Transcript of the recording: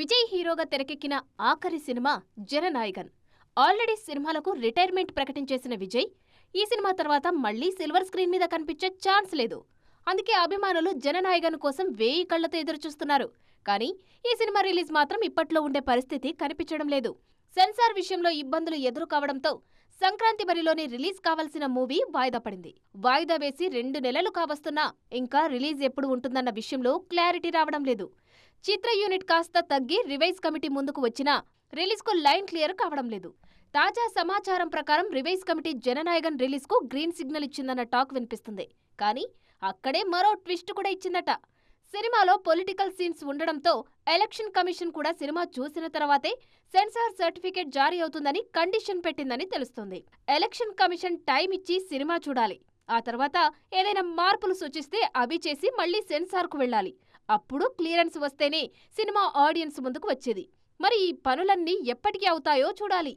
విజయ్ హీరోగా తెరకెక్కిన ఆఖరి సినిమా జననాయగన్. ఆల్రెడీ సినిమాలకు రిటైర్మెంట్ ప్రకటించేసిన విజయ్ ఈ సినిమా తర్వాత మళ్లీ సిల్వర్ స్క్రీన్ మీద కనిపించే ఛాన్స్ లేదు. అందుకే అభిమానులు జననాయగన్ కోసం వేయి కళ్లతో ఎదురుచూస్తున్నారు. కానీ ఈ సినిమా రిలీజ్ మాత్రం ఇప్పట్లో ఉండే పరిస్థితి కనిపించడం లేదు. సెన్సార్ విషయంలో ఇబ్బందులు ఎదురు కావడంతో సంక్రాంతి బరిలోనే రిలీజ్ కావాల్సిన మూవీ వాయిదా పడింది. వాయిదా వేసి 2 నెలలు కావస్తున్నా ఇంకా రిలీజ్ ఎప్పుడు ఉంటుందన్న విషయంలో క్లారిటీ రావడం లేదు. చిత్ర యూనిట్ కాస్త తగ్గి రివైజ్ కమిటీ ముందుకు వచ్చినా రిలీజ్కు లైన్ క్లియర్ కావడం లేదు. తాజా సమాచారం ప్రకారం రివైజ్ కమిటీ జననాయగన్ రిలీజ్కు గ్రీన్ సిగ్నల్ ఇచ్చిందన్న టాక్ వినిపిస్తుంది. కానీ అక్కడే మరో ట్విస్ట్ కూడా ఇచ్చిందట. సినిమాలో పొలిటికల్ సీన్స్ ఉండడంతో ఎలక్షన్ కమిషన్ కూడా సినిమా చూసిన తర్వాతే సెన్సార్ సర్టిఫికేట్ జారీ అవుతుందని కండిషన్ పెట్టిందని తెలుస్తోంది. ఎలక్షన్ కమిషన్ టైం ఇచ్చి సినిమా చూడాలి. ఆ తర్వాత ఏదైనా మార్పులు సూచిస్తే అవి చేసి మళ్లీ సెన్సార్కు వెళ్లాలి. అప్పుడు క్లియరెన్స్ వస్తేనే సినిమా ఆడియన్స్ ముందుకు వచ్చేది. మరి ఈ పనులన్నీ ఎప్పటికి అవుతాయో చూడాలి.